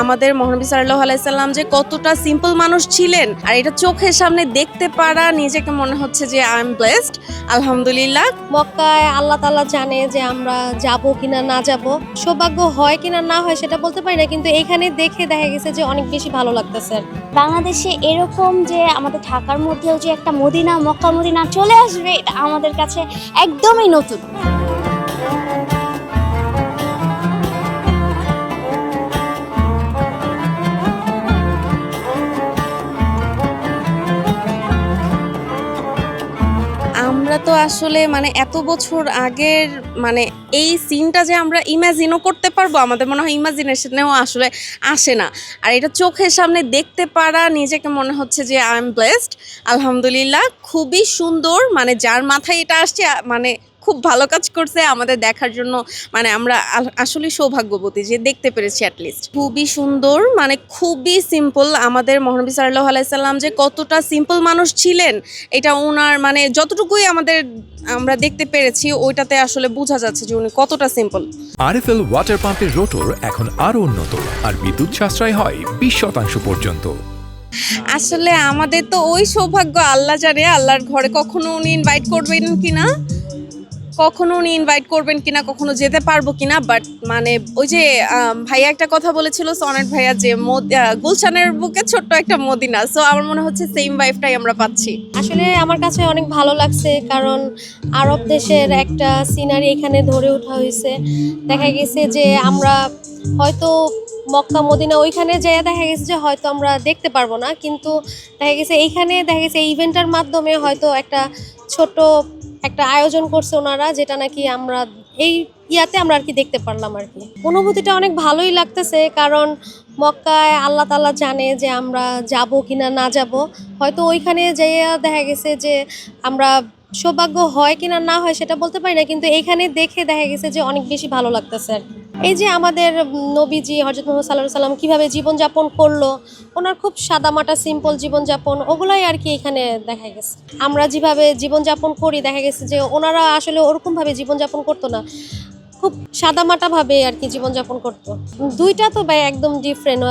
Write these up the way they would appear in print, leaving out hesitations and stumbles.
আমাদের মহানবী সাল্লাল্লাহু আলাইহি সাল্লাম যে কতটা সিম্পল মানুষ ছিলেন, আর এটা চোখের সামনে দেখতে পারা নিজেকে মনে হচ্ছে যে আই এম ব্লেসড। আলহামদুলিল্লাহ। মক্কায় আল্লাহ তাআলা জানে যে আমরা যাব কিনা না যাব, সৌভাগ্য হয় কিনা না হয় সেটা বলতে পারি না, কিন্তু এখানে দেখে দেখা গেছে যে অনেক বেশি ভালো লাগতেছে। বাংলাদেশে এরকম যে আমাদের ঢাকার মধ্যেও যে একটা মদিনা, মক্কা মদিনা চলে আসবে, এটা আমাদের কাছে একদমই নতুন। আমরা তো আসলে এত বছর আগের এই সিনটা যে আমরা ইমাজিনও করতে পারবো, আমাদের মনে হয় ইমাজিনেশনেও আসলে আসে না। আর এটা চোখের সামনে দেখতে পারা নিজেকে মনে হচ্ছে যে আই এম ব্লেসড। আলহামদুলিল্লাহ, খুবই সুন্দর। যার মাথায় এটা আসছে খুব ভালো কাজ করছে আমাদের দেখার জন্য। আমরা আসলে সৌভাগ্যবতী যে দেখতে পেরেছি অ্যাটলিস্ট। খুবই সুন্দর, খুবই সিম্পল। আমাদের মহানবী সাল্লাল্লাহু আলাইহি সাল্লাম যে কতটা সিম্পল মানুষ ছিলেন, এটা ওনার যতটুকুই আমরা দেখতে পেরেছি ওইটাতে আসলে বোঝা যাচ্ছে যে উনি কতটা সিম্পল। আরএফএল ওয়াটার পাম্পের রোটর এখন আরো উন্নত আর বিদ্যুৎ সাশ্রয় হয় 20% পর্যন্ত। আসলে আমাদের তো ওই সৌভাগ্য আল্লাহ জানে, আল্লাহর ঘরে কখনো উনি ইনভাইট করবেন কিনা, কখনো যেতে পারবো কিনা। বাট ওই যে ভাইয়া একটা কথা বলেছিল, সনেট ভাইয়া, যে গুলশানের বুকে ছোট্ট একটা মদিনা। সো আমার মনে হচ্ছে সেম ভাইবটাই আমরা পাচ্ছি। আসলে আমার কাছে অনেক ভালো লাগছে, কারণ আরব দেশের একটা সিনারি এখানে ধরে ওঠা হয়েছে। দেখা গেছে যে আমরা হয়তো মক্কা মদিনা ওইখানে যেয়ে দেখা গেছে যে হয়তো আমরা দেখতে পারবো না, কিন্তু দেখা গেছে এইখানে দেখা গেছে ইভেন্টের মাধ্যমে হয়তো একটা ছোট একটা আয়োজন করছে ওনারা, যেটা নাকি আমরা এই ইয়াতে আমরা আর কি দেখতে পারলাম আর কি। অনুভূতিটা অনেক ভালোই লাগতেছে, কারণ মক্কায় আল্লাহ তাআলা জানে যে আমরা যাব কিনা না যাব, হয়তো ওইখানে যেয়ে দেখা গেছে যে আমরা সৌভাগ্য হয় কিনা না হয় সেটা বলতে পারি না, কিন্তু এইখানে দেখে দেখা গেছে যে অনেক বেশি ভালো লাগতেছে আর কি। এই যে আমাদের নবীজি হযরত মুহাম্মদ সাল্লাল্লাহু আলাইহি সাল্লাম কীভাবে জীবনযাপন করলো, ওনার খুব সাদামাটা সিম্পল জীবনযাপন, ওগুলাই আর কি এখানে দেখা গেছে। আমরা যেভাবে জীবনযাপন করি দেখা গেছে যে ওনারা আসলে ওরকমভাবে জীবনযাপন করতো না, খুব সাদামাটাভাবে আর কি জীবনযাপন করতো। দুইটা তো ভাই একদম ডিফারেন্ট।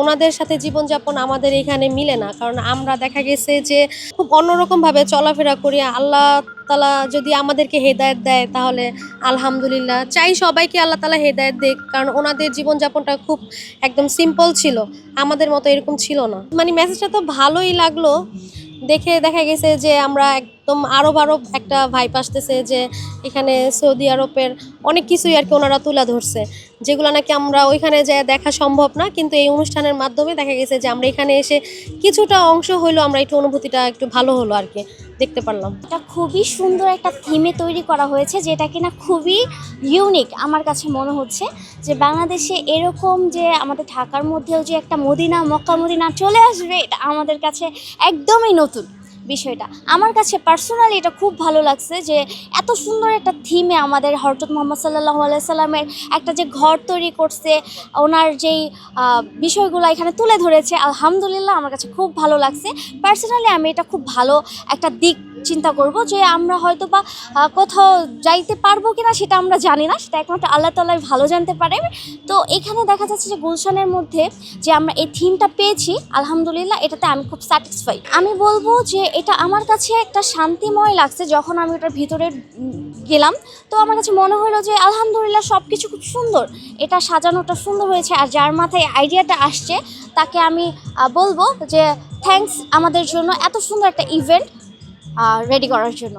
ওনাদের সাথে জীবনযাপন আমাদের এখানে মিলে না, কারণ আমরা দেখা গেছে যে খুব অন্যরকমভাবে চলাফেরা করি। আল্লাহ তাআলা যদি আমাদেরকে হেদায়েত দেয় তাহলে আলহামদুলিল্লাহ, চাই সবাইকে আল্লাহ তাআলা হেদায়েত দেখ, কারণ ওনাদের জীবনযাপনটা খুব একদম সিম্পল ছিল, আমাদের মতো এরকম ছিল না। মেসেজটা তো ভালোই লাগলো দেখে। দেখা গেছে যে আমরা একদম আরব একটা ভাইব আসতেছে, যে এখানে সৌদি আরবের অনেক কিছুই আর কি ওনারা তুলে ধরছে, যেগুলো নাকি আমরা ওইখানে যেয়ে দেখা সম্ভব না, কিন্তু এই অনুষ্ঠানের মাধ্যমে দেখা গেছে যে আমরা এখানে এসে কিছুটা অংশ হইলো, আমরা একটু অনুভূতিটা একটু ভালো হলো আর কি, দেখতে পারলাম। এটা খুবই সুন্দর একটা থিমে তৈরি করা হয়েছে, যেটা কিনা খুবই ইউনিক আমার কাছে মনে হচ্ছে। যে বাংলাদেশে এরকম যে আমাদের ঢাকার মধ্যেও যে একটা মদিনা, মক্কা মদিনা চলে আসবে, এটা আমাদের কাছে একদমই নতুন বিষয়টা। আমার কাছে পার্সোনালি এটা খুব ভালো লাগছে যে এত সুন্দর একটা থিমে আমাদের হযরত মুহাম্মদ সাল্লাল্লাহু আলাইহি সাল্লামের একটা যে ঘর তৈরি করছে, ওনার যেই বিষয়গুলো এখানে তুলে ধরেছে, আলহামদুলিল্লাহ আমার কাছে খুব ভালো লাগছে। পার্সোনালি আমি এটা খুব ভালো একটা দিক চিন্তা করব, যে আমরা হয়তো বা কোথাও যাইতে পারবো কিনা সেটা আমরা জানি না, সেটা একমাত্র আল্লাহ তাআলাই ভালো জানতে পারে। তো এখানে দেখা যাচ্ছে যে গুলশানের মধ্যে যে আমরা এই থিমটা পেয়েছি, আলহামদুলিল্লাহ এটাতে আমি খুব স্যাটিসফাইড। আমি বলবো যে এটা আমার কাছে একটা শান্তিময় লাগছে যখন আমি ওটার ভিতরে গেলাম। তো আমার কাছে মনে হলো যে আলহামদুলিল্লাহ সব কিছু খুব সুন্দর, এটা সাজানোটা সুন্দর হয়েছে। আর যার মাথায় আইডিয়াটা আসছে তাকে আমি বলবো যে থ্যাঙ্কস আমাদের জন্য এত সুন্দর একটা ইভেন্ট রেডি করার জন্য।